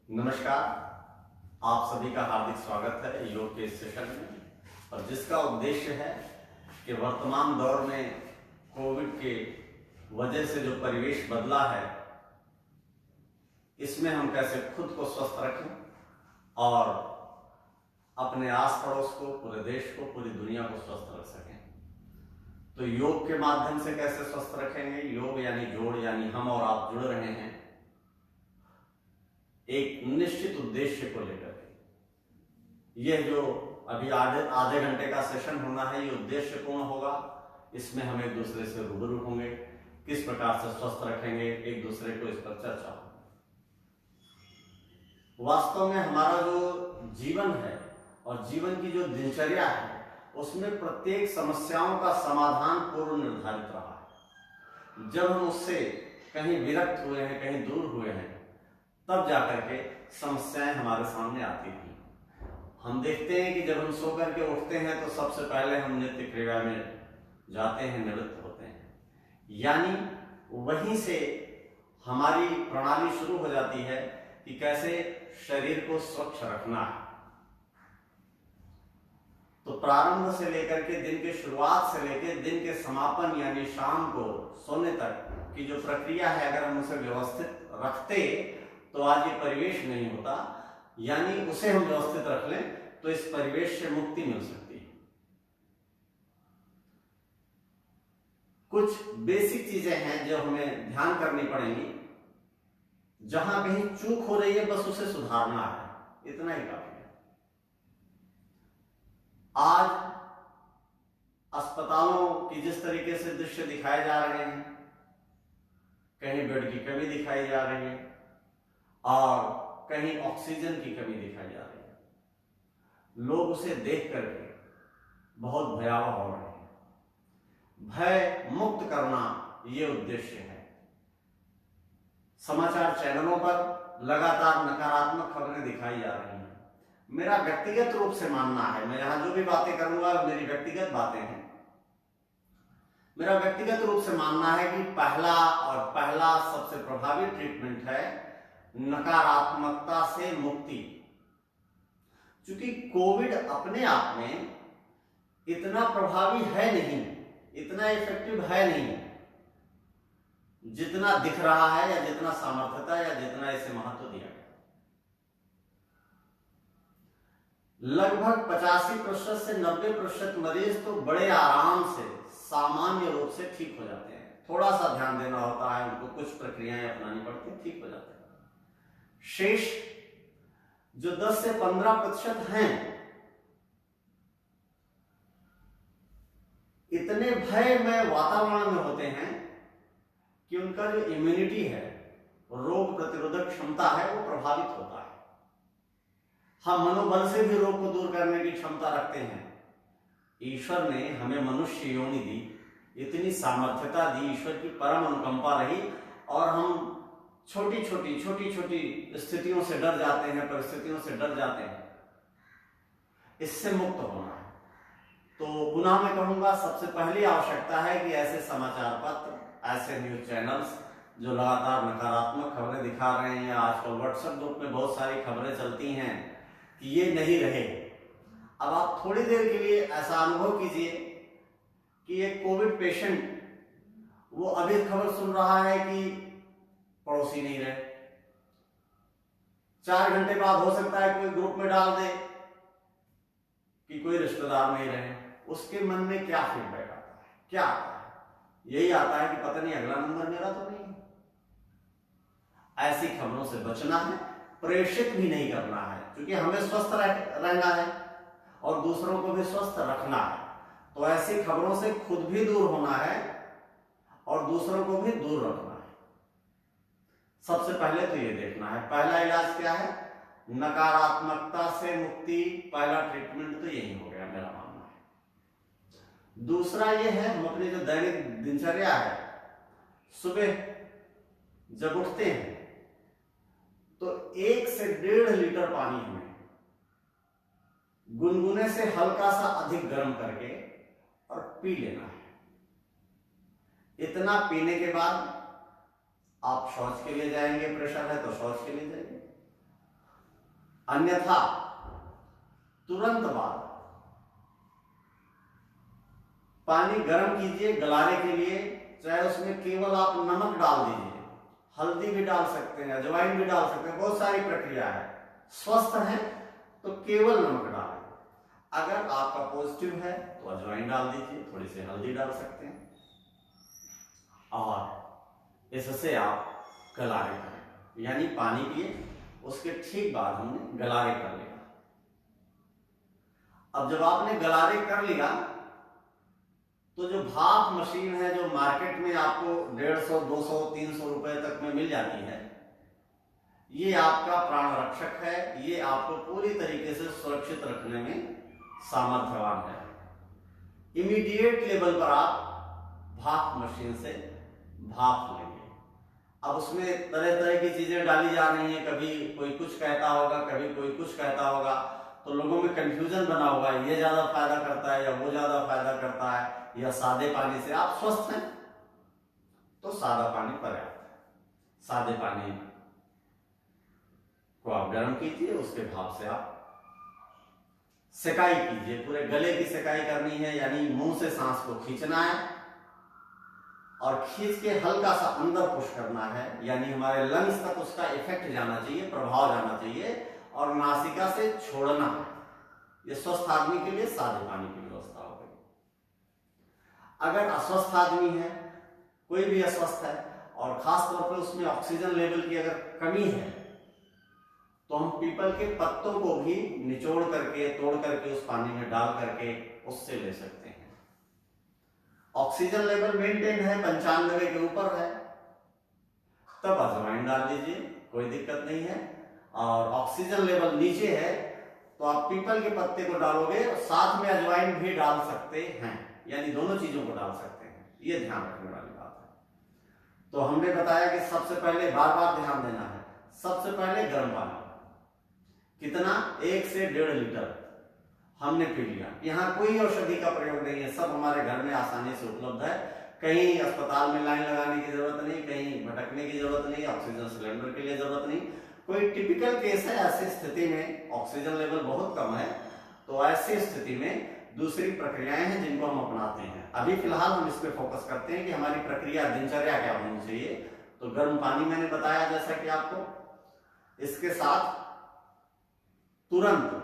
नमस्कार। आप सभी का हार्दिक स्वागत है योग के इस सेशन में, और जिसका उद्देश्य है कि वर्तमान दौर में कोविड के वजह से जो परिवेश बदला है, इसमें हम कैसे खुद को स्वस्थ रखें और अपने आस पड़ोस को, पूरे देश को, पूरी दुनिया को स्वस्थ रख सकें। तो योग के माध्यम से कैसे स्वस्थ रखेंगे? योग यानी जोड़, यानी हम और आप जुड़ रहे हैं एक निश्चित उद्देश्य को लेकर के। यह जो अभी आधे घंटे का सेशन होना है, ये उद्देश्यपूर्ण होगा। इसमें हम एक दूसरे से रूबरू होंगे, किस प्रकार से स्वस्थ रखेंगे एक दूसरे को, इस पर चर्चा होगी। वास्तव में हमारा जो जीवन है और जीवन की जो दिनचर्या है, उसमें प्रत्येक समस्याओं का समाधान पूर्व निर्धारित रहा है। जब हम उससे कहीं विरक्त हुए हैं, कहीं दूर हुए हैं, तब जाकर के समस्याएं हमारे सामने आती थी। हम देखते हैं कि जब हम सो करके उठते हैं तो सबसे पहले हम नित्य क्रिया में जाते हैं, निवृत्त होते हैं, यानी वहीं से हमारी प्रणाली शुरू हो जाती है कि कैसे शरीर को स्वच्छ रखना है। तो प्रारंभ से लेकर के, दिन की शुरुआत से लेकर दिन के समापन यानी शाम को सोने तक की जो प्रक्रिया है, अगर हम उसे व्यवस्थित रखते तो आज ये परिवेश नहीं होता। यानी उसे हम व्यवस्थित रख लें तो इस परिवेश से मुक्ति मिल सकती है। कुछ बेसिक चीजें हैं जो हमें ध्यान करनी पड़ेंगी। जहां कहीं चूक हो रही है, बस उसे सुधारना है, इतना ही काफी है। आज अस्पतालों की जिस तरीके से दृश्य दिखाए जा रहे हैं, कहीं बेड की कमी दिखाई जा रही है और कहीं ऑक्सीजन की कमी दिखाई जा रही है। लोग उसे देख करके बहुत भयावह हो रहे हैं। भय मुक्त करना ये उद्देश्य है। समाचार चैनलों पर लगातार नकारात्मक खबरें दिखाई जा रही हैं। मेरा व्यक्तिगत रूप से मानना है, मैं यहां जो भी बातें करूंगा मेरी व्यक्तिगत बातें हैं, मेरा व्यक्तिगत रूप से मानना है कि पहला सबसे प्रभावी ट्रीटमेंट है नकारात्मकता से मुक्ति। क्योंकि कोविड अपने आप में इतना प्रभावी है नहीं, इतना इफेक्टिव है नहीं, जितना दिख रहा है या जितना सामर्थ्यता या जितना इसे महत्व दिया गया। लगभग 85% से 90% मरीज तो बड़े आराम से, सामान्य रूप से ठीक हो जाते हैं। थोड़ा सा ध्यान देना होता है, उनको कुछ प्रक्रियाएं अपनानी पड़ती हैं, ठीक हो जाते हैं। शेष जो 10 से 15% हैं, इतने भय में वातावरण में होते हैं कि उनका जो इम्यूनिटी है, रोग प्रतिरोधक क्षमता है, वो प्रभावित होता है। हम मनोबल से भी रोग को दूर करने की क्षमता रखते हैं। ईश्वर ने हमें मनुष्य योनि दी, इतनी सामर्थ्यता दी, ईश्वर की परम अनुकंपा रही, और हम छोटी छोटी स्थितियों से डर जाते हैं, परिस्थितियों से डर जाते हैं। इससे मुक्त होना है। तो पुनः मैं कहूंगा, सबसे पहली आवश्यकता है कि ऐसे समाचार पत्र, ऐसे न्यूज चैनल्स जो लगातार नकारात्मक खबरें दिखा रहे हैं, आजकल व्हाट्सएप ग्रुप में बहुत सारी खबरें चलती हैं कि ये नहीं रहे। अब आप थोड़ी देर के लिए ऐसा अनुभव कीजिए कि एक कोविड पेशेंट, वो अभी खबर सुन रहा है कि पड़ोसी नहीं रहे, 4 घंटे बाद हो सकता है कोई ग्रुप में डाल दे कि कोई रिश्तेदार नहीं रहे। उसके मन में क्या फीडबैक आता है? क्या आता है? यही आता है कि पता नहीं अगला नंबर मेरा तो नहीं है। ऐसी खबरों से बचना है, प्रेषित भी नहीं करना है, क्योंकि हमें स्वस्थ रहना है और दूसरों को भी स्वस्थ रखना है। तो ऐसी खबरों से खुद भी दूर होना है और दूसरों को भी दूर रखना है। सबसे पहले तो ये देखना है, पहला इलाज क्या है? नकारात्मकता से मुक्ति। पहला ट्रीटमेंट तो यही हो गया, मेरा मानना है। दूसरा ये है, हम अपनी जो दैनिक दिनचर्या है, सुबह जब उठते हैं तो 1 से 1.5 लीटर पानी हमें गुनगुने से हल्का सा अधिक गर्म करके और पी लेना है। इतना पीने के बाद आप शौच के लिए जाएंगे, प्रेशर है तो शौच के लिए जाएंगे। अन्यथा तुरंत बाद पानी गर्म कीजिए गलाने के लिए, चाहे उसमें केवल आप नमक डाल दीजिए, हल्दी भी डाल सकते हैं, अजवाइन भी डाल सकते हैं, बहुत सारी प्रक्रिया है। स्वस्थ है तो केवल नमक डालें, अगर आपका पॉजिटिव है तो अजवाइन डाल दीजिए, थोड़ी सी हल्दी डाल सकते हैं, और इससे आप गलारे करें, यानी पानी पिए, उसके ठीक बाद हमने गलारे कर लिया। अब जब आपने गलारे कर लिया तो जो भाप मशीन है जो मार्केट में आपको 150, 200, 300 रुपए तक में मिल जाती है, ये आपका प्राण रक्षक है, ये आपको पूरी तरीके से सुरक्षित रखने में सामर्थ्यवान है। इमीडिएट लेवल पर आप भाप मशीन से भाप लेंगे। अब उसमें तरह तरह की चीजें डाली जा रही हैं, कभी कोई कुछ कहता होगा, कभी कोई कुछ कहता होगा, तो लोगों में कंफ्यूजन बना हुआ है, ये ज्यादा फायदा करता है या वो ज्यादा फायदा करता है, या सादे पानी से। आप स्वस्थ हैं तो सादा पानी पर्याप्त है। सादे पानी को आप गर्म कीजिए, उसके भाप से आप सिकाई कीजिए, पूरे गले की सिकाई करनी है, यानी मुंह से सांस को खींचना है और खींच के हल्का सा अंदर पुश करना है, यानी हमारे लंग्स तक उसका इफेक्ट जाना चाहिए, प्रभाव जाना चाहिए, और नासिका से छोड़ना है। ये स्वस्थ आदमी के लिए सादे पानी की व्यवस्था हो गई। अगर अस्वस्थ आदमी है, कोई भी अस्वस्थ है, और खास तौर पर उसमें ऑक्सीजन लेवल की अगर कमी है, तो हम पीपल के पत्तों को भी निचोड़ करके, तोड़ करके उस पानी में डाल करके उससे ले सकते हैं। ऑक्सीजन लेवल मेंटेन है, 95 के ऊपर है, तब अजवाइन डाल दीजिए, कोई दिक्कत नहीं है। और ऑक्सीजन लेवल नीचे है तो आप पीपल के पत्ते को डालोगे और साथ में अजवाइन भी डाल सकते हैं, यानी दोनों चीजों को डाल सकते हैं, ये ध्यान रखने वाली बात है। तो हमने बताया कि सबसे पहले बार बार ध्यान देना है, सबसे पहले गर्म पानी, कितना, 1 से 1.5 लीटर हमने पी लिया। यहाँ कोई औषधि का प्रयोग नहीं है, सब हमारे घर में आसानी से उपलब्ध है, कहीं अस्पताल में लाइन लगाने की जरूरत नहीं, कहीं भटकने की जरूरत नहीं, ऑक्सीजन सिलेंडर के लिए जरूरत नहीं। कोई टिपिकल केस है, ऐसी स्थिति में ऑक्सीजन लेवल बहुत कम है, तो ऐसी स्थिति में दूसरी प्रक्रियाएं हैं जिनको हम अपनाते हैं। अभी फिलहाल हम इस पे फोकस करते हैं कि हमारी प्रक्रिया, दिनचर्या क्या होनी चाहिए। तो गर्म पानी मैंने बताया जैसा कि आपको, इसके साथ तुरंत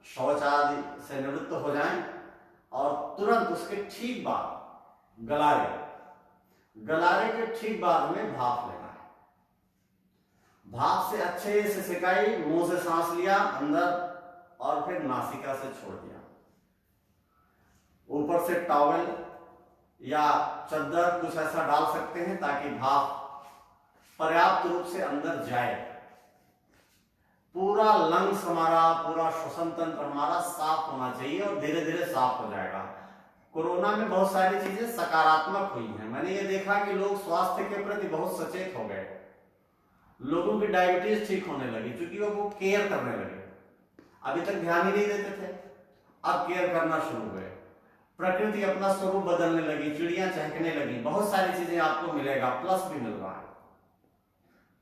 शौच आदि से निवृत्त हो जाएं और तुरंत उसके ठीक बाद गलारे के ठीक बाद में भाप लेना है। भाप से अच्छे से सिकाई, मुंह से सांस लिया अंदर और फिर नासिका से छोड़ दिया। ऊपर से टॉवल या चद्दर कुछ ऐसा डाल सकते हैं ताकि भाप पर्याप्त रूप से अंदर जाए। पूरा लंग्स हमारा, पूरा श्वसन तंत्र हमारा साफ होना चाहिए और धीरे धीरे साफ हो जाएगा। कोरोना में बहुत सारी चीजें सकारात्मक हुई हैं। मैंने ये देखा कि लोग स्वास्थ्य के प्रति बहुत सचेत हो गए, लोगों की डायबिटीज ठीक होने लगी क्योंकि वो केयर करने लगे। अभी तक ध्यान ही नहीं देते थे, अब केयर करना शुरू हुए। प्रकृति अपना स्वरूप बदलने लगी, चिड़ियां चहकने लगी, बहुत सारी चीजें आपको मिलेगा, प्लस भी मिल रहा है।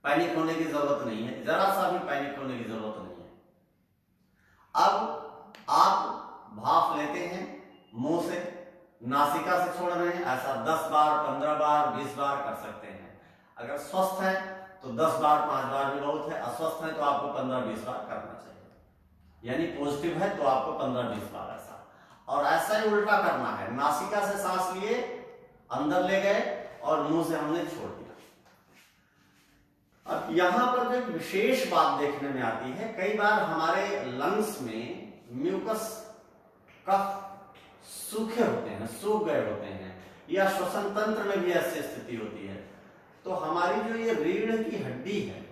पैनिक होने की जरूरत नहीं है, जरा सा भी पैनिक होने की जरूरत नहीं है। अब आप भाप लेते हैं, मुंह से, नासिका से छोड़ रहे हैं। ऐसा 10 बार, 15 बार, 20 बार कर सकते हैं। अगर स्वस्थ है तो 10 बार, 5 बार भी बहुत है। अस्वस्थ है तो आपको 15-20 बार करना चाहिए, यानी पॉजिटिव है तो आपको 15-20 बार ऐसा। और ऐसा ही उल्टा करना है, नासिका से सांस लिए, अंदर ले गए और मुंह से हमने छोड़ दिया। अब यहां पर जो विशेष बात देखने में आती है, कई बार हमारे लंग्स में म्यूकस कफ सूखे होते हैं, सूख गए होते हैं, या श्वसन तंत्र में भी ऐसी स्थिति होती है। तो हमारी जो ये रीढ़ की हड्डी है,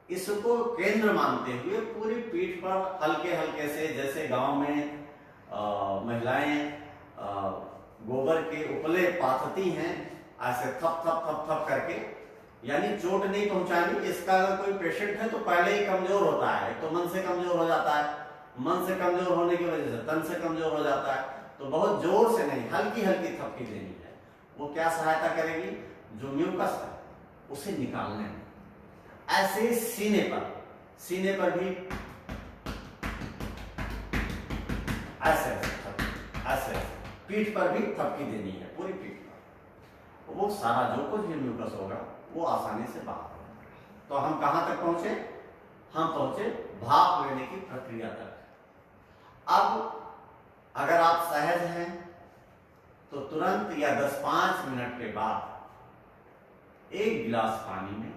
इसको केंद्र मानते हुए पूरी पीठ पर हल्के हल्के से, जैसे गांव में महिलाएं गोबर के उपले पाथती हैं, ऐसे थप थप थप थप करके, यानी चोट नहीं पहुंचानी। इसका अगर कोई पेशेंट है तो पहले ही कमजोर होता है, तो मन से कमजोर हो जाता है, मन से कमजोर होने की वजह से तन से कमजोर हो जाता है। तो बहुत जोर से नहीं, हल्की हल्की थपकी देनी है। वो क्या सहायता करेगी, जो म्यूकस है उसे निकालने में। ऐसे सीने पर भी ऐसे ऐसे पीठ पर भी थपकी देनी है, पूरी पीठ पर। वो सारा जो कुछ भी म्यूकस होगा वो आसानी से बाहर होगा। तो हम कहां तक पहुंचे? हम पहुंचे भाप लेने की प्रक्रिया तक। अब अगर आप सहज हैं तो तुरंत या 10-5 मिनट के बाद 1 गिलास पानी में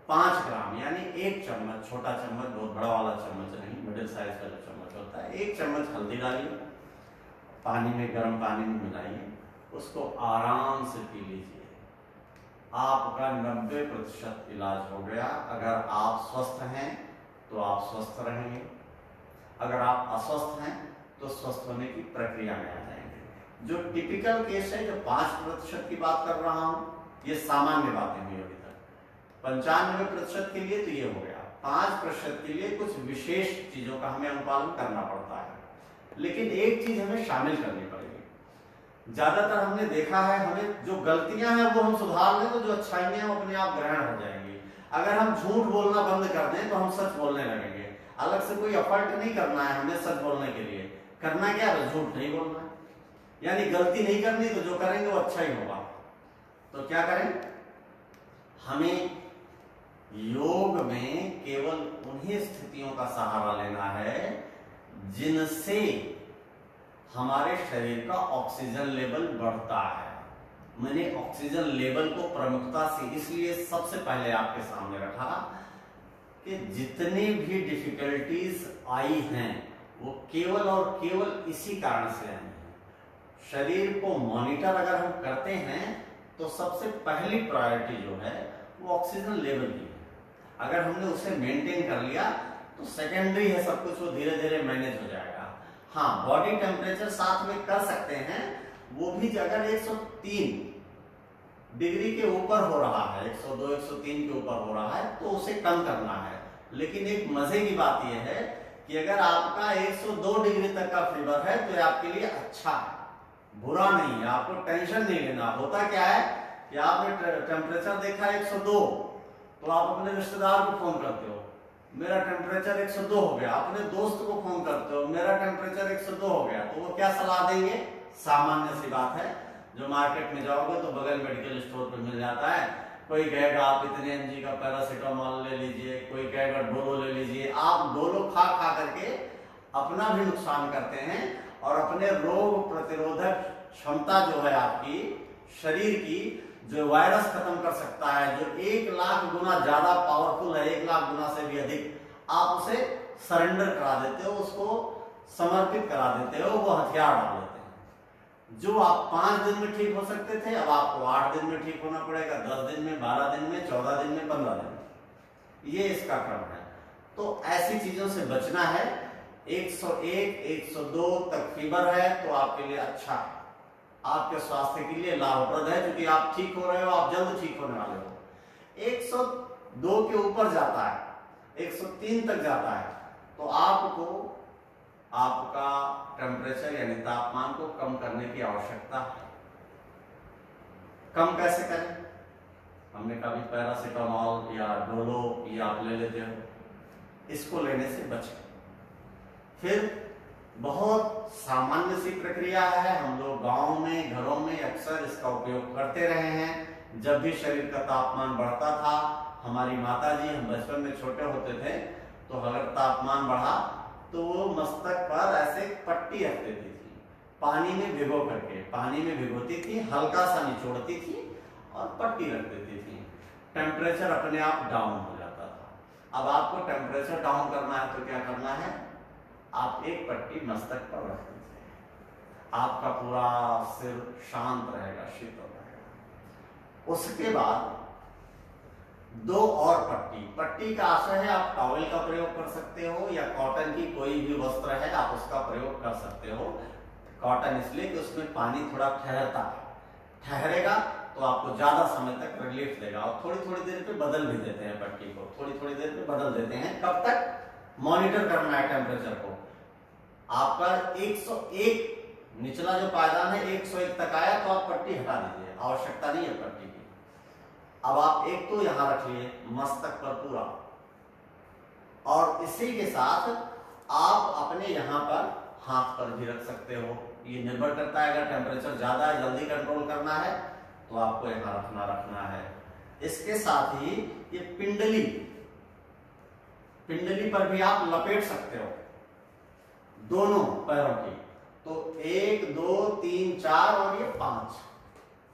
5 ग्राम यानी 1 चम्मच, छोटा चम्मच, बहुत बड़ा वाला चम्मच नहीं, मिडिल साइज का जो चम्मच होता है, 1 चम्मच हल्दी डालिए, पानी में, गर्म पानी में मिलाइए, उसको आराम से पी लीजिए। आपका 90% इलाज हो गया। अगर आप स्वस्थ हैं तो आप स्वस्थ रहेंगे, अगर आप अस्वस्थ हैं तो स्वस्थ होने की प्रक्रिया में आ जाएंगे। जो टिपिकल केस है, जो 5% की बात कर रहा हूं, ये सामान्य बातें हुई अभी तक। 95% के लिए तो ये हो गया, 5% के लिए कुछ विशेष चीजों का हमें अनुपालन करना पड़ता है। लेकिन एक चीज हमें शामिल करनी पड़ेगी। ज्यादातर हमने देखा है, हमें जो गलतियां हैं वो हम सुधार लें तो जो अच्छाइयां हैं वो अपने आप ग्रहण हो जाएंगी। अगर हम झूठ बोलना बंद कर दें तो हम सच बोलने लगेंगे। अलग से कोई एफर्ट नहीं करना है हमें सच बोलने के लिए। करना क्या है? झूठ नहीं बोलना है, यानी गलती नहीं करनी, तो जो करेंगे वो अच्छा ही होगा। तो क्या करें? हमें योग में केवल उन्हीं स्थितियों का सहारा लेना है जिनसे हमारे शरीर का ऑक्सीजन लेवल बढ़ता है। मैंने ऑक्सीजन लेवल को प्रमुखता से इसलिए सबसे पहले आपके सामने रखा कि जितनी भी डिफिकल्टीज आई हैं वो केवल और केवल इसी कारण से आई हैं। शरीर को मॉनिटर अगर हम करते हैं तो सबसे पहली प्रायोरिटी जो है वो ऑक्सीजन लेवल की है। अगर हमने उसे मेंटेन कर लिया तो सेकेंडरी है सब कुछ, वो धीरे धीरे मैनेज हो जाएगा। हाँ, बॉडी टेम्परेचर साथ में कर सकते हैं, वो भी अगर 103 डिग्री के ऊपर हो रहा है, 102 103 के ऊपर हो रहा है तो उसे कम करना है। लेकिन एक मजे की बात यह है कि अगर आपका 102 डिग्री तक का फीवर है तो आपके लिए अच्छा है, बुरा नहीं है, आपको टेंशन नहीं लेना। होता क्या है कि आपने टेम्परेचर देखा 102 तो आप अपने रिश्तेदार को फोन करते हो, मेरा टेम्परेचर 102 हो गया, अपने दोस्त को फोन करते हो, मेरा टेम्परेचर 102 हो गया, तो वो क्या सलाह देंगे? सामान्य सी बात है, जो मार्केट में जाओगे तो बगल मेडिकल स्टोर पे मिल जाता है। कोई कहेगा आप इतने mg का पैरासीटामोल ले लीजिए, कोई कहेगा डोलो ले लीजिए। आप डोलो खा खा करके अपना भी नुकसान करते हैं और अपने रोग प्रतिरोधक क्षमता जो है आपकी शरीर की, जो वायरस खत्म कर सकता है, जो 1 लाख गुना ज्यादा पावरफुल है, 1 लाख गुना से भी अधिक, आप उसे सरेंडर करा देते हो, उसको समर्पित करा देते हो, वो हथियार डाल देते हैं। जो आप 5 दिन में ठीक हो सकते थे, अब आपको 8 दिन में ठीक होना पड़ेगा, 10 दिन में, 12 दिन में, 14 दिन में, 15 दिन में। ये इसका क्रम है। तो ऐसी चीजों से बचना है। 101 102 तक फीवर है तो आपके लिए अच्छा है, आपके स्वास्थ्य के लिए लाभप्रद है, क्योंकि आप ठीक हो रहे हो, आप जल्द ठीक होने वाले हो। 102 के ऊपर जाता है, 103 तक जाता है तो आपको आपका टेम्परेचर यानी तापमान को कम करने की आवश्यकता है। कम कैसे करें? हमने कहा पैरासीटामोल या डोलो ये आप ले लेते हो, इसको लेने से बचें। फिर बहुत सामान्य सी प्रक्रिया है, हम लोग गांव में, घरों में अक्सर इसका उपयोग करते रहे हैं। जब भी शरीर का तापमान बढ़ता था, हमारी माता जी, हम बचपन में छोटे होते थे तो अगर तापमान बढ़ा तो वो मस्तक पर ऐसे पट्टी रख देती थी, पानी में भिगो करके, पानी में भिगोती थी, हल्का सा निचोड़ती थी और पट्टी रख देती थी। टेम्परेचर अपने आप डाउन हो जाता था। अब आपको टेम्परेचर डाउन करना है तो क्या करना है? आप एक पट्टी मस्तक पर रख दीजिए, आपका पूरा सिर शांत रहेगा, शीतल रहेगा। उसके बाद 2 और पट्टी का आशय है, आप टॉवेल का प्रयोग कर सकते हो या कॉटन की कोई भी वस्त्र है आप उसका प्रयोग कर सकते हो। कॉटन इसलिए कि उसमें पानी थोड़ा ठहरता है, ठहरेगा तो आपको ज्यादा समय तक रिलीफ देगा। और थोड़ी थोड़ी देर पे बदल भी देते हैं पट्टी को, थोड़ी थोड़ी देर पे बदल देते हैं। कब तक? मॉनिटर करना है टेम्परेचर को। आपका 101 निचला जो पायदान है 101 तक आया तो आप पट्टी हटा दीजिए, आवश्यकता नहीं है पट्टी की। अब आप एक तो यहां रख लिए मस्तक पर पूरा, और इसी के साथ आप अपने यहां पर हाथ पर भी रख सकते हो, ये निर्भर करता है। अगर टेम्परेचर ज्यादा है, जल्दी कंट्रोल करना है, तो आपको यहाँ रखना है। इसके साथ ही ये पिंडली पर भी आप लपेट सकते हो दोनों पैरों की। तो 1 2 3 4 और ये 5,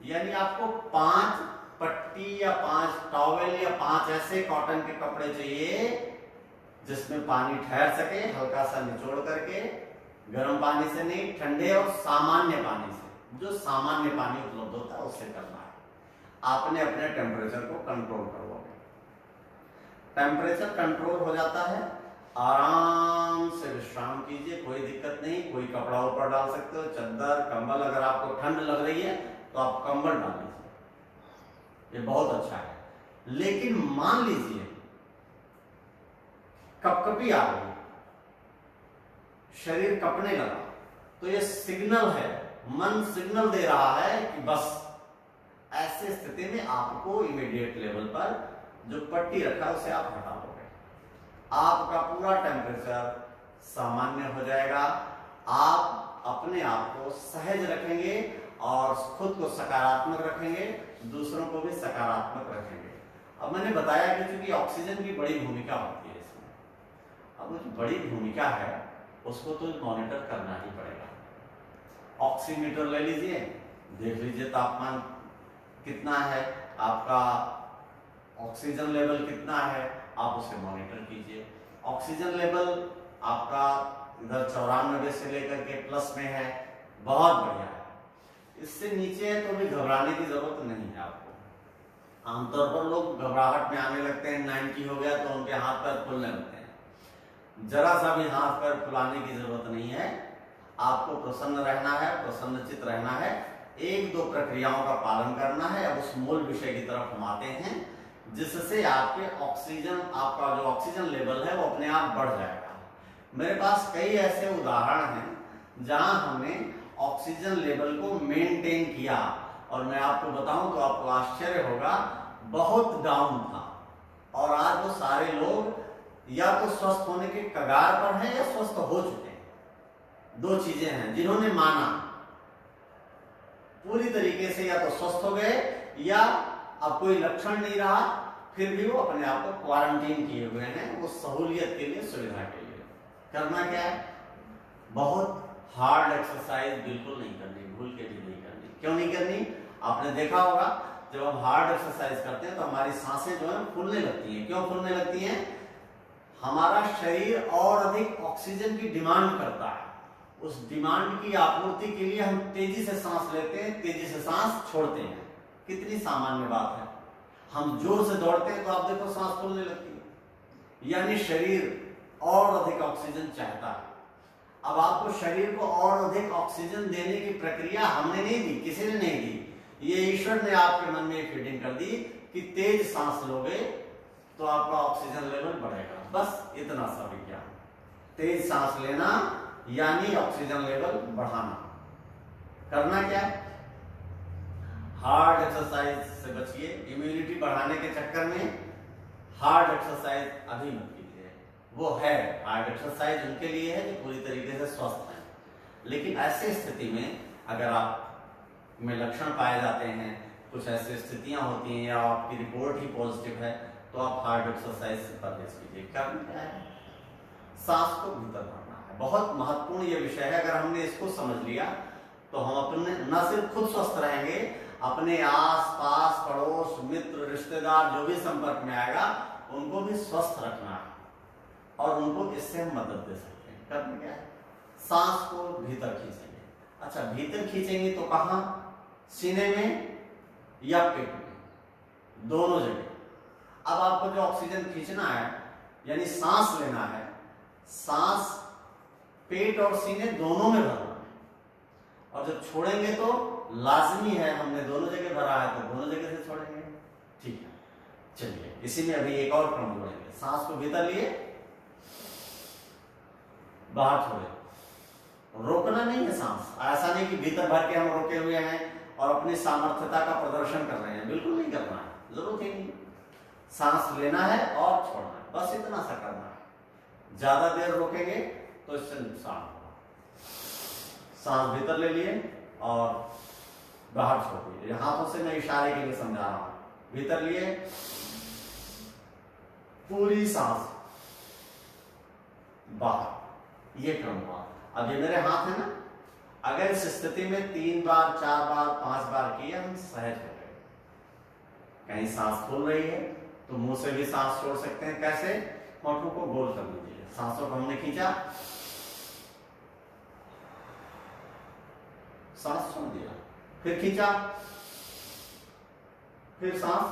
यानी आपको 5 पट्टी या 5 टॉवेल या 5 ऐसे कॉटन के कपड़े चाहिए जिसमें पानी ठहर सके, हल्का सा निचोड़ करके, गर्म पानी से नहीं, ठंडे और सामान्य पानी से, जो सामान्य पानी उपलब्ध होता है उससे करना है। आपने अपने टेम्परेचर को कंट्रोल करोगे। टेम्परेचर कंट्रोल हो जाता है, आराम से विश्राम कीजिए, कोई दिक्कत नहीं। कोई कपड़ा ऊपर डाल सकते हो, चद्दर, कंबल। अगर आपको ठंड लग रही है तो आप कंबल डाल लीजिए, ये बहुत अच्छा है। लेकिन मान लीजिए कपकपी आ गई, शरीर कपने लगा, तो ये सिग्नल है, मन सिग्नल दे रहा है कि बस। ऐसे स्थिति में आपको इमीडिएट लेवल पर जो पट्टी रखा है उसे आप हटा दोगे, आपका पूरा टेम्परेचर सामान्य हो जाएगा। आप अपने आप को सहज रखेंगे और खुद को सकारात्मक रखेंगे, दूसरों को भी सकारात्मक रखेंगे। अब मैंने बताया कि चूंकि ऑक्सीजन की बड़ी भूमिका होती है इसमें, अब जो बड़ी भूमिका है उसको तो मॉनिटर करना ही पड़ेगा। ऑक्सीमीटर ले लीजिए, देख लीजिए तापमान कितना है, आपका ऑक्सीजन लेवल कितना है, आप उसे मॉनिटर कीजिए। ऑक्सीजन लेवल आपका इधर 94 से लेकर के प्लस में है, बहुत बढ़िया है। इससे नीचे है तो भी घबराने की जरूरत नहीं है आपको। आमतौर पर लोग घबराहट में आने लगते हैं, 90 हो गया तो उनके हाथ पैर फूलने लगते हैं। जरा सा भी हाथ पैर फुलाने की जरूरत नहीं है। आपको प्रसन्न रहना है, प्रसन्नचित रहना है, 1-2 प्रक्रियाओं का पालन करना है। अब उस मूल विषय की तरफ हम आते हैं, जिससे आपके ऑक्सीजन, आपका जो ऑक्सीजन लेवल है वो अपने आप बढ़ जाएगा। मेरे पास कई ऐसे उदाहरण हैं जहां हमने ऑक्सीजन लेवल को मेंटेन किया, और मैं आपको बताऊं तो आपको आश्चर्य होगा, बहुत डाउन था, और आज वो सारे लोग या तो स्वस्थ होने के कगार पर हैं या स्वस्थ हो चुके हैं। 2 चीजें हैं, जिन्होंने माना पूरी तरीके से, या तो स्वस्थ हो गए या अब कोई लक्षण नहीं रहा, फिर भी वो अपने आप को क्वारंटीन किए हुए हैं, वो सहूलियत के लिए, सुविधा के लिए। करना क्या है, बहुत हार्ड एक्सरसाइज बिल्कुल नहीं करनी, भूल के भी नहीं करनी। क्यों नहीं करनी, आपने देखा होगा जब हम हार्ड एक्सरसाइज करते हैं तो हमारी सांसें जो है फूलने लगती हैं। क्यों फूलने लगती हैं, हमारा शरीर और अधिक ऑक्सीजन की डिमांड करता है। उस डिमांड की आपूर्ति के लिए हम तेजी से सांस लेते हैं, तेजी से सांस छोड़ते हैं। कितनी सामान्य बात है। हम जोर से दौड़ते हैं तो आप देखो सांस फूलने लगती है, यानी शरीर और अधिक ऑक्सीजन चाहता है। अब आपको शरीर को और अधिक ऑक्सीजन देने की प्रक्रिया हमने नहीं दी, किसी ने नहीं दी, ये ईश्वर ने आपके मन में फीडिंग कर दी कि तेज सांस लोगे तो आपका ऑक्सीजन लेवल बढ़ेगा। बस इतना सा विज्ञान, तेज सांस लेना यानी ऑक्सीजन लेवल बढ़ाना। करना क्या है, हार्ड एक्सरसाइज से बचिए। इम्यूनिटी बढ़ाने के चक्कर में हार्ड एक्सरसाइज अभी मत कीजिए। वो है हार्ड एक्सरसाइज उनके लिए है जो पूरी तरीके से स्वस्थ हैं। लेकिन ऐसी स्थिति में अगर आप में लक्षण पाए जाते हैं, कुछ ऐसी स्थितियां होती हैं या आपकी रिपोर्ट ही पॉजिटिव है, तो आप हार्ड एक्सरसाइज से परहेज कीजिए। क्या है, सांस को भीतर भरना है। बहुत महत्वपूर्ण ये विषय है। अगर हमने इसको समझ लिया तो हम अपने न सिर्फ खुद स्वस्थ रहेंगे, अपने आस पास पड़ोस मित्र रिश्तेदार जो भी संपर्क में आएगा उनको भी स्वस्थ रखना है, और उनको इससे हम मदद दे सकते हैं। करना क्या है, सांस को भीतर खींचेंगे। अच्छा, भीतर खींचेंगे तो कहां, सीने में या पेट में, दोनों जगह। अब आपको जो ऑक्सीजन खींचना है यानी सांस लेना है, सांस पेट और सीने दोनों में भरना है, और जब छोड़ेंगे तो लाजमी है, हमने दोनों जगह भरा है तो दोनों जगह से छोड़ेंगे। ठीक है, चलिए इसी में अभी एक और क्रम जोड़ेंगे। सांस को भीतर लिए, बाहर छोड़े। रोकना नहीं है सांस, ऐसा नहीं कि भीतर भर के हम रोके हुए हैं और अपनी सामर्थ्यता का प्रदर्शन कर रहे हैं, बिल्कुल नहीं करना है, जरूरत ही नहीं। सांस लेना है और छोड़ना है, बस इतना सा करना है। ज्यादा देर रोकेंगे तो इससे नुकसान होगा। सांस भीतर ले लिए और बाहर छोड़ दिए। हाथों से मैं इशारे के लिए समझा रहा हूं। भीतर लिए, पूरी सांस बाहर, ये क्रम हुआ। अब ये मेरे हाथ है ना, अगर इस स्थिति में 3 बार 4 बार 5 बार किए हम सहज हो गए। कहीं सांस फूल रही है तो मुंह से भी सांस छोड़ सकते हैं। कैसे? होठों को गोल कर लीजिए, सांसों को हमने खींचा, सांस छोड़ दिया, फिर खींचा, फिर सांस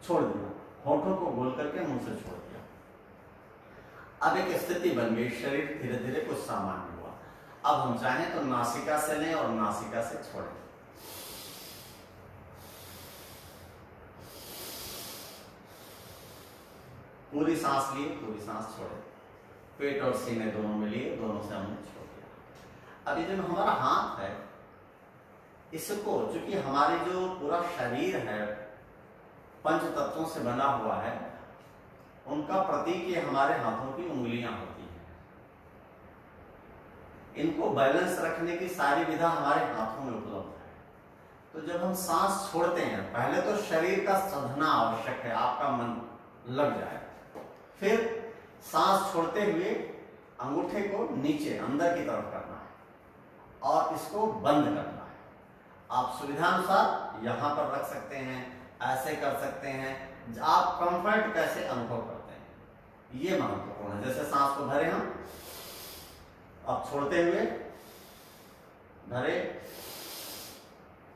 छोड़ दिया, होठों को गोल करके मुंह से छोड़ दिया। अब एक स्थिति बन गई, शरीर धीरे धीरे कुछ सामान्य हुआ। अब हम चाहें तो नासिका से लें और नासिका से छोड़ें। पूरी सांस लिए, पूरी सांस छोड़े, पेट और सीने दोनों में लिए, दोनों से हमने छोड़ दिया। अब ये जो हमारा हाथ है, इसको चूंकि हमारे जो पूरा शरीर है पंच तत्वों से बना हुआ है, उनका प्रतीक ये हमारे हाथों की उंगलियां होती हैं। इनको बैलेंस रखने की सारी विधा हमारे हाथों में उपलब्ध है। तो जब हम सांस छोड़ते हैं, पहले तो शरीर का साधना आवश्यक है, आपका मन लग जाए। फिर सांस छोड़ते हुए अंगूठे को नीचे अंदर की तरफ करना है और इसको बंद करना है। आप सुविधानुसार यहां पर रख सकते हैं, ऐसे कर सकते हैं, आप कंफर्ट कैसे अनुभव करते हैं ये महत्वपूर्ण है। जैसे सांस को भरे हम, अब छोड़ते हुए भरे,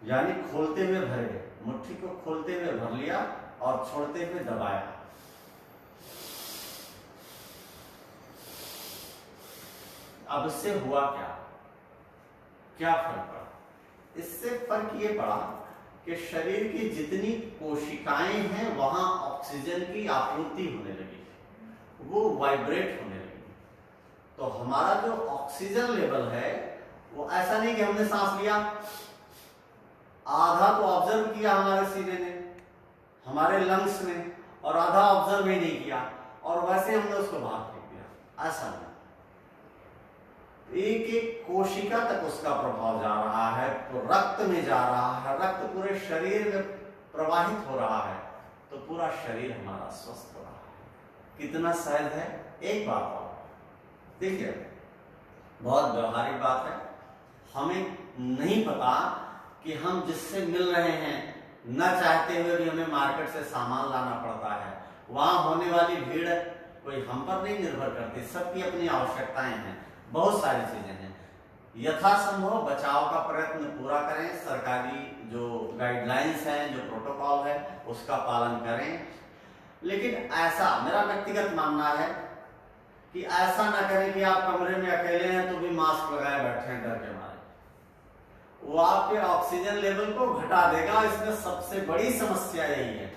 यानी खोलते हुए भरे, मुट्ठी को खोलते हुए भर लिया और छोड़ते हुए दबाया। अब इससे हुआ क्या फर्क पड़ा? इससे फर्क ये पड़ा कि शरीर की जितनी कोशिकाएं हैं वहां ऑक्सीजन की आपूर्ति होने लगी, वो वाइब्रेट होने लगी। तो हमारा जो ऑक्सीजन लेवल है वो ऐसा नहीं कि हमने सांस लिया, आधा तो ऑब्जर्व किया हमारे सीने ने, हमारे लंग्स ने, और आधा ऑब्जर्व ही नहीं किया और वैसे हमने उसको बाहर फेंक दिया। ऐसा नहीं, एक एक कोशिका तक उसका प्रभाव जा रहा है, तो रक्त में जा रहा है, रक्त पूरे शरीर में प्रवाहित हो रहा है, तो पूरा शरीर हमारा स्वस्थ हो रहा है। कितना सहज है। एक बात और देखिए, बहुत व्यवहारिक बात है, हमें नहीं पता कि हम जिससे मिल रहे हैं, न चाहते हुए भी हमें मार्केट से सामान लाना पड़ता है। वहां होने वाली भीड़ कोई हम पर नहीं निर्भर करती, सबकी अपनी आवश्यकताएं हैं, बहुत सारी चीजें हैं। यथासंभव बचाव का प्रयत्न पूरा करें, सरकारी जो गाइडलाइंस हैं, जो प्रोटोकॉल है, उसका पालन करें। लेकिन ऐसा मेरा व्यक्तिगत मानना है कि ऐसा ना करें कि आप कमरे में अकेले हैं तो भी मास्क लगाए बैठे हैं डर के मारे। वो आपके ऑक्सीजन लेवल को घटा देगा। इसमें सबसे बड़ी समस्या यही है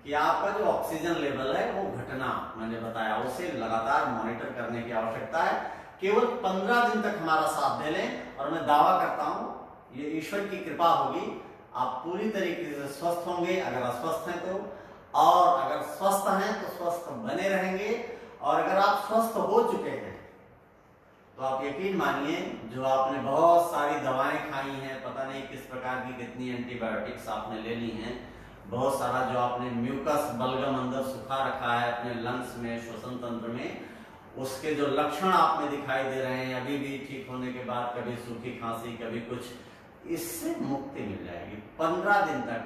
कि आपका जो ऑक्सीजन लेवल है वो घटना, मैंने बताया, उसे लगातार मॉनिटर करने की आवश्यकता है। केवल 15 दिन तक हमारा साथ दे लें और मैं दावा करता हूं ये ईश्वर की कृपा होगी, आप पूरी तरीके से स्वस्थ होंगे। अगर अस्वस्थ हैं तो, और अगर स्वस्थ हैं तो स्वस्थ बने रहेंगे। और अगर आप स्वस्थ हो चुके हैं तो आप यकीन मानिए, जो आपने बहुत सारी दवाएं खाई हैं, पता नहीं किस प्रकार की कितनी एंटीबायोटिक्स आपने ले ली हैं, बहुत सारा जो आपने म्यूकस बलगम अंदर सुखा रखा है अपने लंग्स में, श्वसन तंत्र में, उसके जो लक्षण आप में दिखाई दे रहे हैं अभी भी ठीक होने के बाद, कभी सूखी खांसी, कभी कुछ, इससे मुक्ति मिल जाएगी। 15 दिन तक,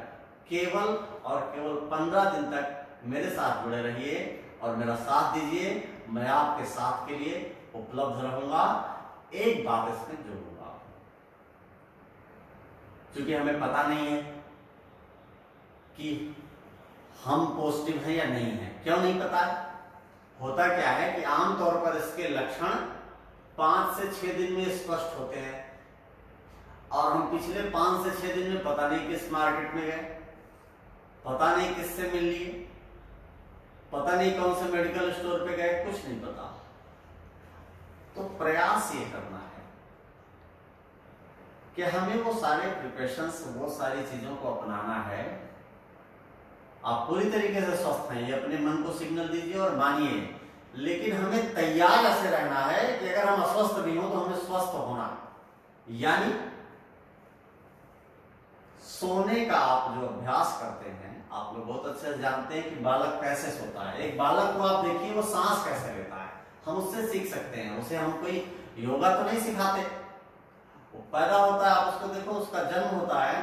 केवल और केवल 15 दिन तक मेरे साथ जुड़े रहिए और मेरा साथ दीजिए। मैं आपके साथ के लिए उपलब्ध रहूंगा। एक बात इसमें जोड़ूंगा, क्योंकि हमें पता नहीं है कि हम पॉजिटिव हैं या नहीं है। क्यों नहीं पता है? होता क्या है कि आमतौर पर इसके लक्षण 5 से 6 दिन में स्पष्ट होते हैं, और हम पिछले 5 से 6 दिन में पता नहीं किस मार्केट में गए, पता नहीं किससे मिल लिए, पता नहीं कौन से मेडिकल स्टोर पे गए, कुछ नहीं पता। तो प्रयास ये करना है कि हमें वो सारे प्रिकॉशंस, वो सारी चीजों को अपनाना है। आप पूरी तरीके से स्वस्थ हैं, ये अपने मन को सिग्नल दीजिए और मानिए लेकिन हमें तैयार ऐसे रहना है कि अगर हम अस्वस्थ भी हो तो हमें स्वस्थ होना है। यानी सोने का आप जो अभ्यास करते हैं, आप लोग बहुत अच्छे से जानते हैं कि बालक कैसे सोता है। एक बालक को आप देखिए वो सांस कैसे लेता है, हम उससे सीख सकते हैं। उसे हम कोई योगा तो नहीं सिखाते, वो पैदा होता है, आप उसको देखो, उसका जन्म होता है,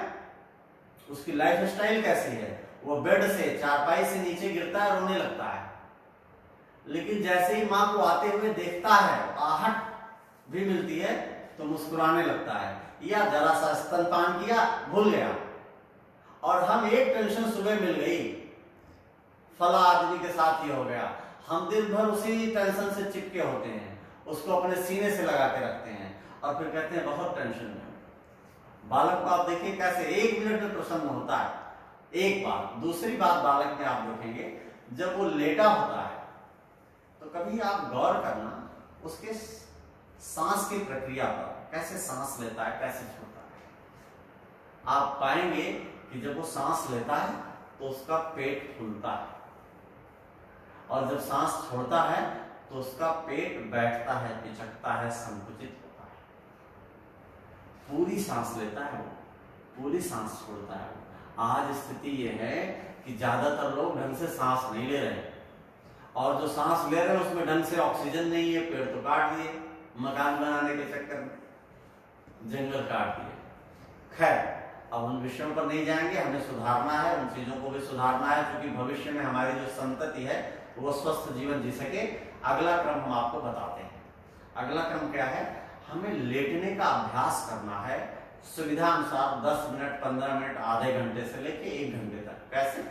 उसकी लाइफ स्टाइल कैसी है, वो बेड से चारपाई से नीचे गिरता है, रोने लगता है, लेकिन जैसे ही माँ को आते हुए देखता है, आहट भी मिलती है तो मुस्कुराने लगता है, या जरा सा स्तनपान किया भूल गया। और हम एक टेंशन सुबह मिल गई, फला आदमी के साथ ये हो गया, हम दिन भर उसी टेंशन से चिपके होते हैं, उसको अपने सीने से लगा के रखते हैं और फिर कहते हैं बहुत टेंशन है। बालक को आप देखिए कैसे 1 मिनट में प्रसन्न होता है। एक बात, दूसरी बात बालक में आप देखेंगे जब वो लेटा होता है तो कभी आप गौर करना उसके सांस की प्रक्रिया पर, कैसे सांस लेता है, कैसे छोड़ता है। आप पाएंगे कि जब वो सांस लेता है तो उसका पेट फूलता है, और जब सांस छोड़ता है तो उसका पेट बैठता है, पिचकता है, संकुचित होता है। पूरी सांस लेता है वो, पूरी सांस छोड़ता है वो। आज स्थिति ये है कि ज्यादातर लोग ढंग से सांस नहीं ले रहे, और जो सांस ले रहे हैं उसमें ढंग से ऑक्सीजन नहीं है। पेड़ तो काट दिए, मकान बनाने के चक्कर में जंगल काट दिए। खैर, अब उन विषयों पर नहीं जाएंगे, हमें सुधारना है, उन चीजों को भी सुधारना है, क्योंकि भविष्य में हमारी जो संतति है वो स्वस्थ जीवन जी सके। अगला क्रम हम आपको बताते हैं। अगला क्रम क्या है, हमें लेटने का अभ्यास करना है, सुविधा अनुसार 10 मिनट, 15 मिनट, आधे घंटे से लेके 1 घंटे तक। कैसे?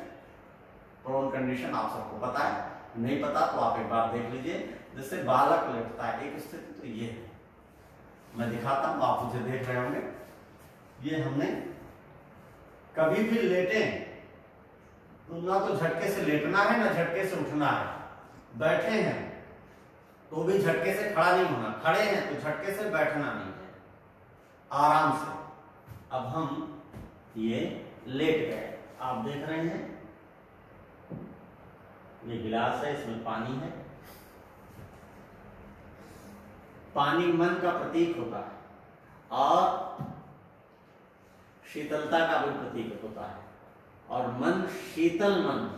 प्रोन कंडीशन आप सबको पता है, नहीं पता तो आप एक बार देख लीजिए। जैसे बालक लेटता है, एक स्थिति तो ये है, मैं दिखाता हूं, आप मुझे देख रहे होंगे। ये हमने कभी भी लेटे तो ना तो झटके से लेटना है ना झटके से उठना है। बैठे हैं तो भी झटके से खड़ा नहीं होना, खड़े हैं तो झटके से बैठना नहीं है, आराम से। अब हम ये लेट गए, आप देख रहे हैं ये गिलास है, इसमें पानी है। पानी मन का प्रतीक होता है और शीतलता का भी प्रतीक होता है, और मन, शीतल मन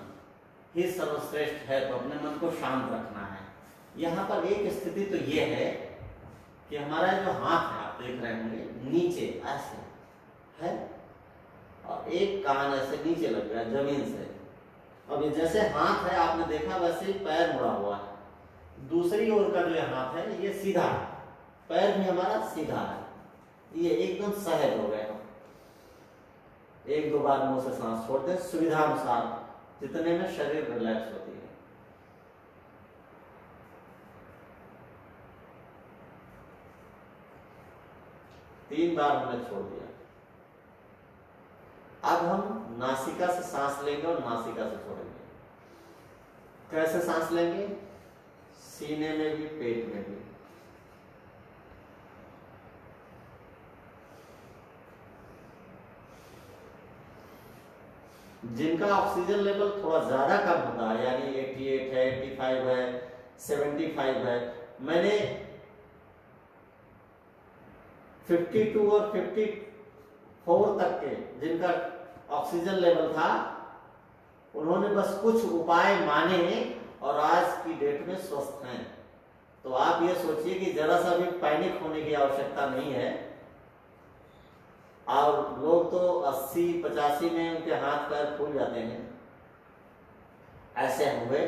ही सर्वश्रेष्ठ है, तो अपने मन को शांत रखना है। यहाँ पर एक स्थिति तो ये है कि हमारा जो हाथ है, आप देख रहे होंगे, नीचे ऐसे है और एक कान ऐसे नीचे लग रहा है जमीन से। अब ये जैसे हाथ है, आपने देखा, वैसे ही पैर मुड़ा हुआ है। दूसरी ओर का जो हाथ है ये सीधा है, पैर भी हमारा सीधा है, ये एकदम सहज हो गए। 1-2 बार मुंह से सांस छोड़ते हैं, सुविधा अनुसार, जितने में शरीर रिलैक्स होती है। तीन बार हमने छोड़ दिया। अब हम नासिका से सांस लेंगे और नासिका से छोड़ेंगे। कैसे सांस लेंगे? सीने में भी, पेट में भी। जिनका ऑक्सीजन लेवल थोड़ा ज्यादा कम होता है, यानी 88 है, 85 है, 75 है, मैंने 52 और 54 तक के जिनका ऑक्सीजन लेवल था, उन्होंने बस कुछ उपाय माने और आज की डेट में स्वस्थ हैं। तो आप ये सोचिए कि जरा सा भी पैनिक होने की आवश्यकता नहीं है। और लोग तो 80-85 में उनके हाथ पैर फूल जाते हैं, ऐसे हुए।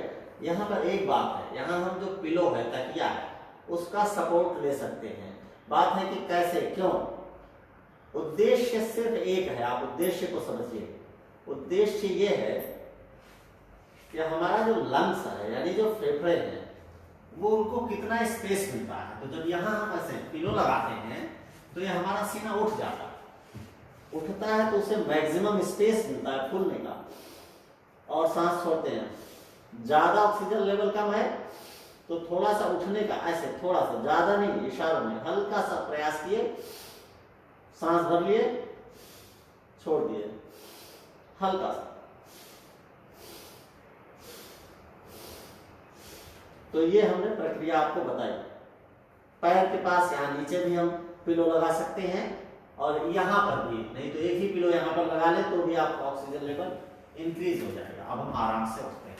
यहाँ पर एक बात है, यहाँ हम जो पिलो है, तकिया है, उसका सपोर्ट ले सकते हैं। बात है कि कैसे, क्यों? उद्देश्य सिर्फ एक है, आप उद्देश्य को समझिए। उद्देश्य ये है कि हमारा जो लंग्स है, यानी जो फेफड़े हैं, वो उनको कितना स्पेस मिलता है। तो जब यहाँ हम ऐसे पिलो लगाते हैं तो ये हमारा सीना उठ जाता है, उठता है तो उसे मैक्सिमम स्पेस मिलता है फूलने का, और सांस छोड़ते हैं। ज्यादा ऑक्सीजन लेवल कम है तो थोड़ा सा उठने का, ऐसे थोड़ा सा, ज्यादा नहीं, इशारों में हल्का सा प्रयास किए, सांस भर लिए, छोड़ दिए, हल्का सा। तो ये हमने प्रक्रिया आपको बताई। पैर के पास यहाँ नीचे भी हम पिलो लगा सकते हैं और यहाँ पर भी, नहीं तो एक ही पिलो यहाँ पर लगा ले तो भी आपका ऑक्सीजन लेवल इंक्रीज हो जाएगा। अब हम आराम से उठते हैं।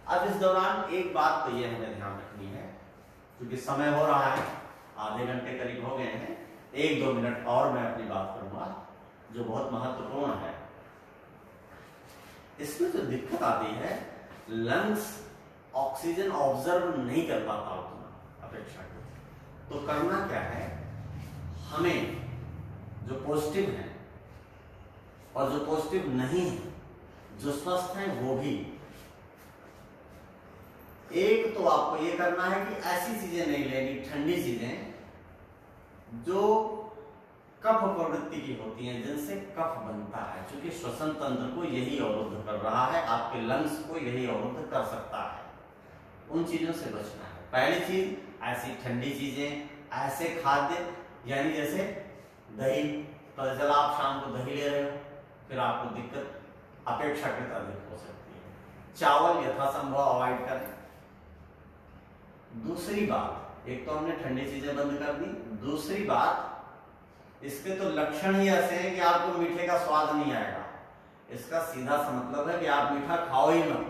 अब इस दौरान एक बात तो ये हमें ध्यान रखनी है, क्योंकि समय हो रहा है, आधे घंटे करीब हो गए हैं, 1-2 मिनट और मैं अपनी बात करूंगा जो बहुत महत्वपूर्ण है। इसमें जो दिक्कत आती है, लंग्स ऑक्सीजन ऑब्जर्व नहीं कर पाता उतना अपेक्षाकृत। तो करना क्या है, हमें जो पॉजिटिव है और जो पॉजिटिव नहीं है, जो स्वस्थ है वो भी, एक तो आपको ये करना है कि ऐसी चीजें नहीं लेनी, ठंडी चीजें जो कफ प्रवृत्ति की होती हैं, जिनसे कफ बनता है, क्योंकि श्वसन तंत्र को यही अवरुद्ध कर रहा है, आपके लंग्स को यही अवरुद्ध कर सकता है। उन चीजों से बचना है। पहली चीज, ऐसी ठंडी चीजें, ऐसे खाद्य, यानी जैसे दही, पता चला आप शाम को दही ले रहे हो, फिर आपको दिक्कत अपेक्षाकृत अधिक हो सकती है। चावल यथासंभव अवॉइड करें। दूसरी बात, एक तो हमने ठंडी चीजें बंद कर दी, दूसरी बात, इसके तो लक्षण ही ऐसे हैं कि आपको मीठे का स्वाद नहीं आएगा। इसका सीधा सा मतलब है कि आप मीठा खाओ ही मत,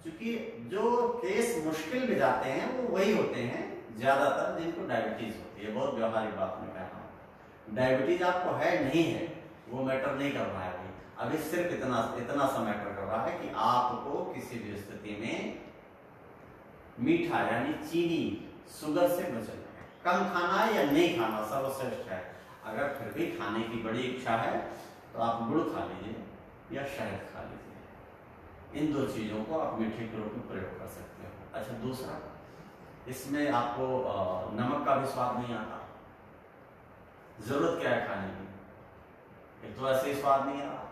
क्योंकि जो केस मुश्किल में जाते हैं वो वही होते हैं ज्यादातर जिनको डायबिटीज होती है। बहुत व्यवहारिक बात मैं कह रहा हूँ, डायबिटीज आपको है नहीं है वो मैटर नहीं कर रहा है अभी। अभी सिर्फ इतना सा मैटर कर रहा है कि आपको किसी भी स्थिति में मीठा यानी चीनी, शुगर से बचना है। कम खाना है या नहीं खाना सर्वश्रेष्ठ है। अगर फिर भी खाने की बड़ी इच्छा है तो आप गुड़ खा लीजिए या शहद खा लीजिए। इन 2 चीजों को आप मीठे के रूप में प्रयोग कर सकते हो। अच्छा, दूसरा, इसमें आपको नमक का भी स्वाद नहीं आता। जरूरत क्या है खाने की, एक तो ऐसे ही स्वाद नहीं आ रहा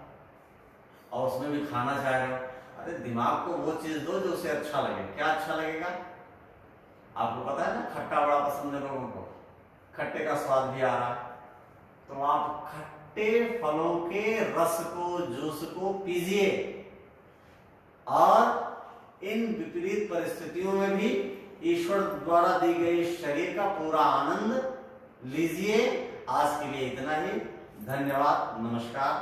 और उसमें भी खाना चाह रहे हो। अरे दिमाग को वो चीज दो जो उसे अच्छा लगे। क्या अच्छा लगेगा आपको पता है ना, खट्टा बड़ा पसंद है लोगों को, खट्टे का स्वाद भी आ रहा है, तो आप खट्टे फलों के रस को, जूस को पीजिए और इन विपरीत परिस्थितियों में भी ईश्वर द्वारा दी गई शरीर का पूरा आनंद लीजिए। आज के लिए इतना ही। धन्यवाद, नमस्कार।